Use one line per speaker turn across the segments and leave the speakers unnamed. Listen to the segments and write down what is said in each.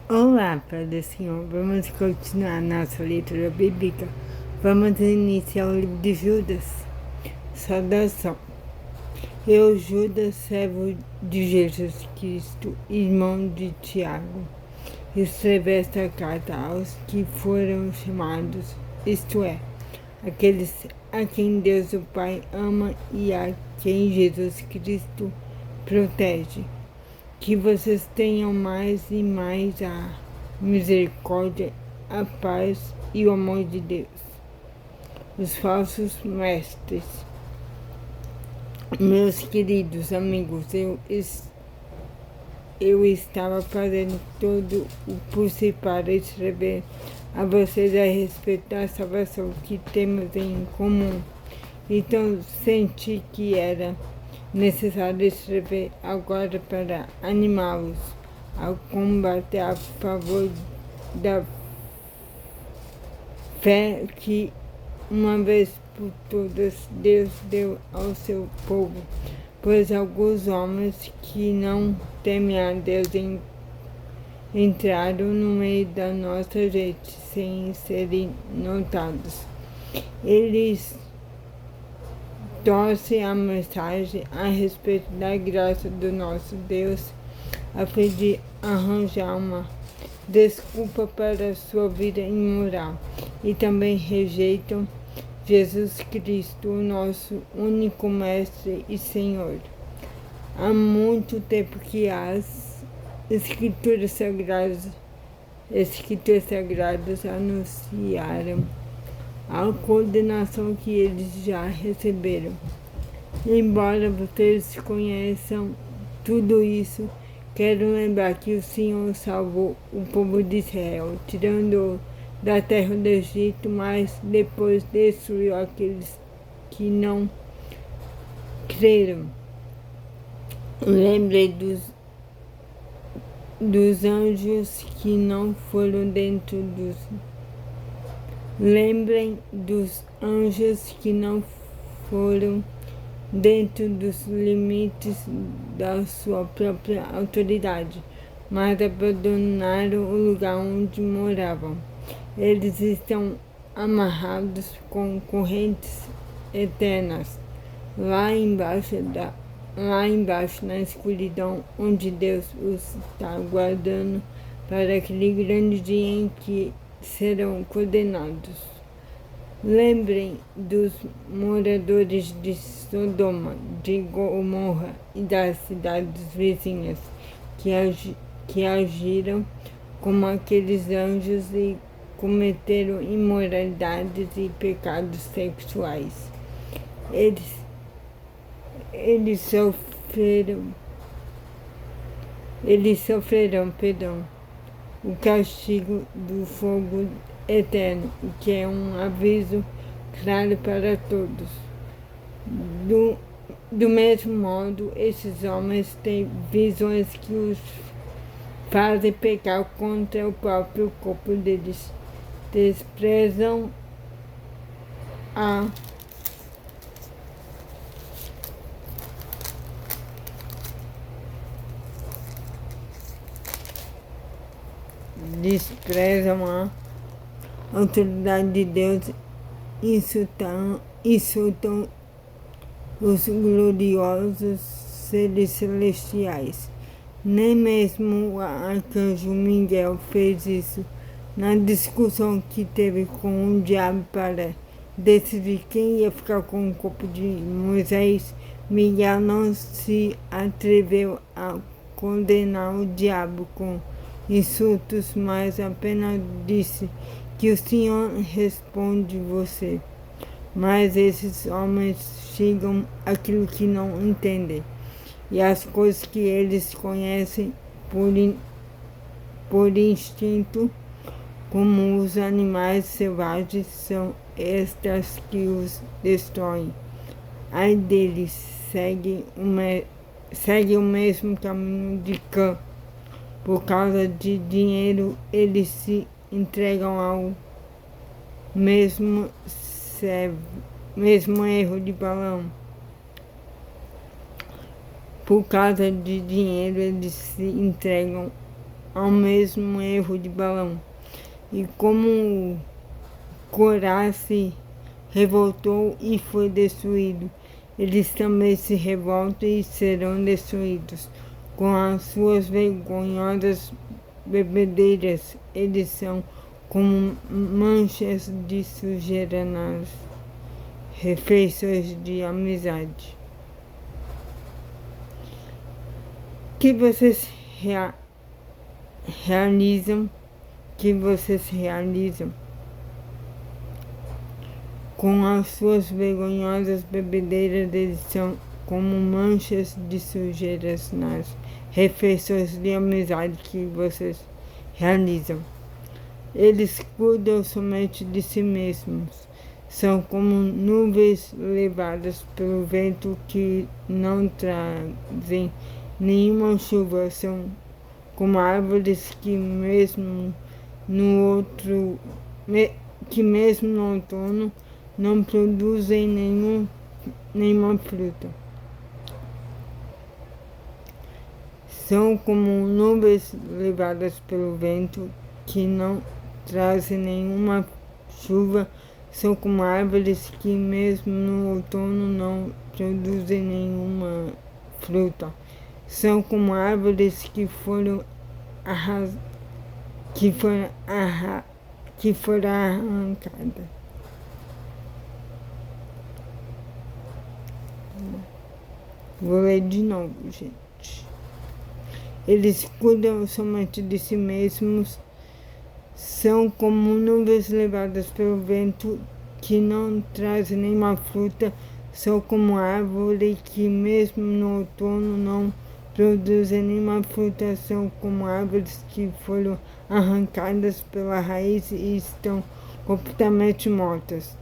Olá, Pai do Senhor. Vamos continuar nossa leitura bíblica. Vamos iniciar o livro de Judas. Saudação. Eu, Judas, servo de Jesus Cristo, irmão de Tiago, escrevo esta carta aos que foram chamados, isto é, aqueles a quem Deus o Pai ama e a quem Jesus Cristo protege. Que vocês tenham mais e mais a misericórdia, a paz e o amor de Deus. Os falsos mestres. Meus queridos amigos, eu estava fazendo todo o possível para escrever a vocês a respeito da salvação que temos em comum. Então senti que era necessário escrever agora para animá-los a combater a favor da fé que uma vez por todas Deus deu ao seu povo, pois alguns homens que não temem a Deus entraram no meio da nossa gente sem serem notados. Eles torcem a mensagem a respeito da graça do nosso Deus, a fim de arranjar uma desculpa para a sua vida imoral, e também rejeitam Jesus Cristo, o nosso único Mestre e Senhor. Há muito tempo que as Escrituras Sagradas anunciaram a condenação que eles já receberam. Embora vocês conheçam tudo isso, quero lembrar que o Senhor salvou o povo de Israel, tirando-o da terra do Egito, mas depois destruiu aqueles que não creram. Lembrem dos anjos que não foram dentro dos Lembrem dos anjos que não foram dentro dos limites da sua própria autoridade, mas abandonaram o lugar onde moravam. Eles estão amarrados com correntes eternas, lá embaixo na escuridão, onde Deus os está guardando para aquele grande dia em que serão condenados. Lembrem dos moradores de Sodoma, de Gomorra e das cidades vizinhas que agiram como aqueles anjos e cometeram imoralidades e pecados sexuais. Eles sofrerão, o castigo do fogo eterno, que é um aviso claro para todos. Do mesmo modo, esses homens têm visões que os fazem pecar contra o próprio corpo deles. Desprezam a autoridade de Deus, insultam os gloriosos seres celestiais. Nem mesmo o arcanjo Miguel fez isso. Na discussão que teve com o diabo para decidir quem ia ficar com o corpo de Moisés, Miguel não se atreveu a condenar o diabo com insultos, mas apenas disse que o Senhor responde você. Mas esses homens chegam aquilo que não entendem, e as coisas que eles conhecem por instinto, como os animais selvagens, são estas que os destroem. Ai deles, segue o mesmo caminho de Cã. Por causa de dinheiro, eles se entregam ao mesmo erro de Balaão. Por causa de dinheiro, eles se entregam ao mesmo erro de Balaão. E como Corá se revoltou e foi destruído, eles também se revoltam e serão destruídos. Com as suas vergonhosas bebedeiras, eles são como manchas de sujeira nas refeições de amizade. Que vocês realizam com as suas vergonhosas bebedeiras, eles são como manchas de sujeiras nas refeições de amizade que vocês realizam. Eles cuidam somente de si mesmos, são como nuvens levadas pelo vento que não trazem nenhuma chuva, são como árvores que mesmo no outono não produzem nenhuma fruta. São como nuvens levadas pelo vento que não trazem nenhuma chuva, são como árvores que mesmo no outono não produzem nenhuma fruta. São como árvores que foram arrancadas. Vou ler de novo, gente. Eles cuidam somente de si mesmos, são como nuvens levadas pelo vento que não trazem nenhuma fruta, são como árvore que mesmo no outono não produzem nenhuma fruta, são como árvores que foram arrancadas pela raiz e estão completamente mortas.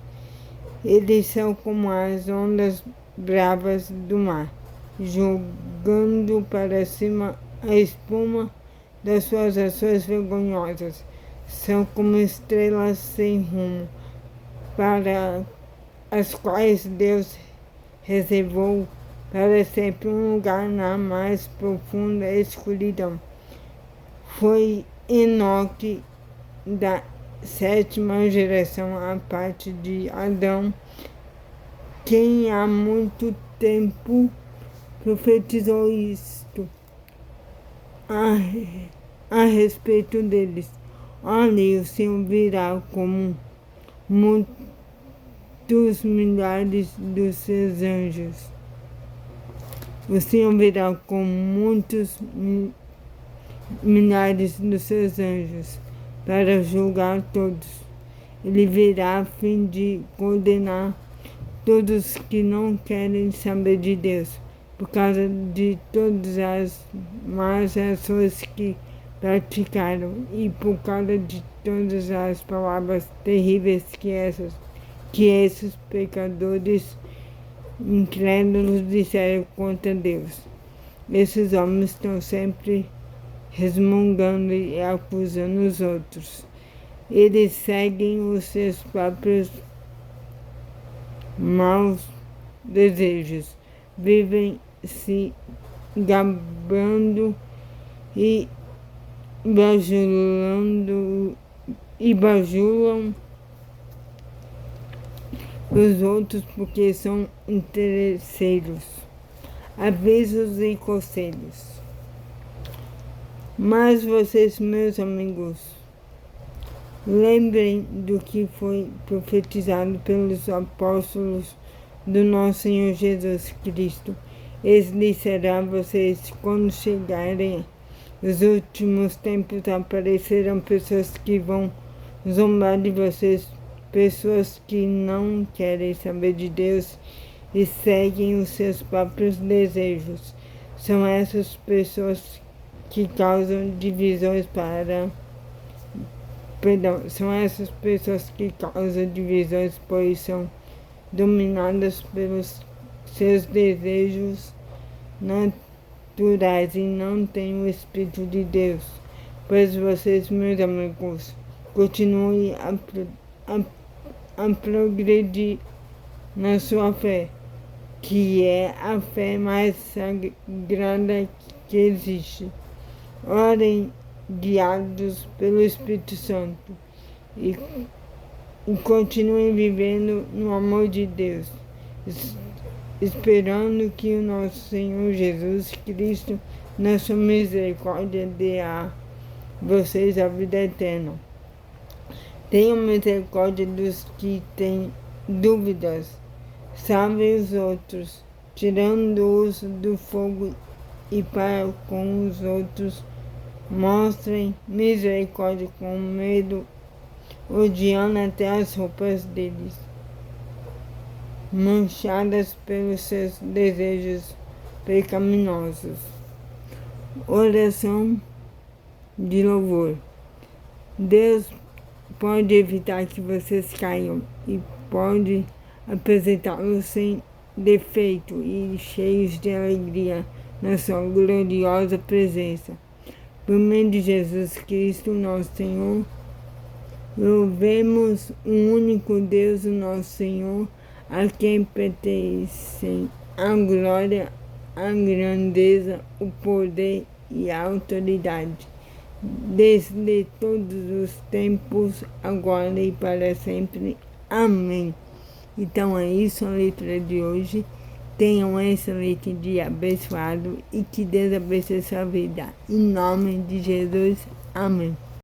Eles são como as ondas bravas do mar, jogando para cima a espuma das suas ações vergonhosas. São como estrelas sem rumo, para as quais Deus reservou para sempre um lugar na mais profunda escuridão. Foi Enoque, da 7ª geração, a parte de Adão, quem há muito tempo profetizou isto a respeito deles. Olhe, o Senhor virá como muitos milhares dos seus anjos. O Senhor virá com muitos milhares dos seus anjos para julgar todos. Ele virá a fim de condenar todos que não querem saber de Deus, por causa de todas as más ações que praticaram e por causa de todas as palavras terríveis que esses pecadores incrédulos disseram contra Deus. Esses homens estão sempre resmungando e acusando os outros. Eles seguem os seus próprios maus desejos, vivem se gabando e bajulam os outros porque são interesseiros. Avisos e conselhos. Mas vocês, meus amigos, lembrem do que foi profetizado pelos apóstolos do nosso Senhor Jesus Cristo. Eles disseram a vocês: quando chegarem os últimos tempos, aparecerão pessoas que vão zombar de vocês, pessoas que não querem saber de Deus e seguem os seus próprios desejos. São essas pessoas que causam divisões pois são dominadas pelos seus desejos naturais e não têm o Espírito de Deus. Pois vocês, meus amigos, continuem a progredir na sua fé, que é a fé mais sagrada que existe. Orem guiados pelo Espírito Santo e continuem vivendo no amor de Deus, esperando que o nosso Senhor Jesus Cristo, na sua misericórdia, dê a vocês a vida eterna. Tenham misericórdia dos que têm dúvidas, salvem os outros, tirando-os do fogo, e para com os outros mostrem misericórdia com medo, odiando até as roupas deles, manchadas pelos seus desejos pecaminosos. Oração de louvor. Deus pode evitar que vocês caiam e pode apresentá-los sem defeito e cheios de alegria na sua gloriosa presença. Por meio de Jesus Cristo, nosso Senhor, louvemos o único Deus, o nosso Senhor, a quem pertencem a glória, a grandeza, o poder e a autoridade, desde todos os tempos, agora e para sempre. Amém. Então é isso a letra de hoje. Tenham um excelente dia abençoado e que Deus abençoe sua vida. Em nome de Jesus. Amém.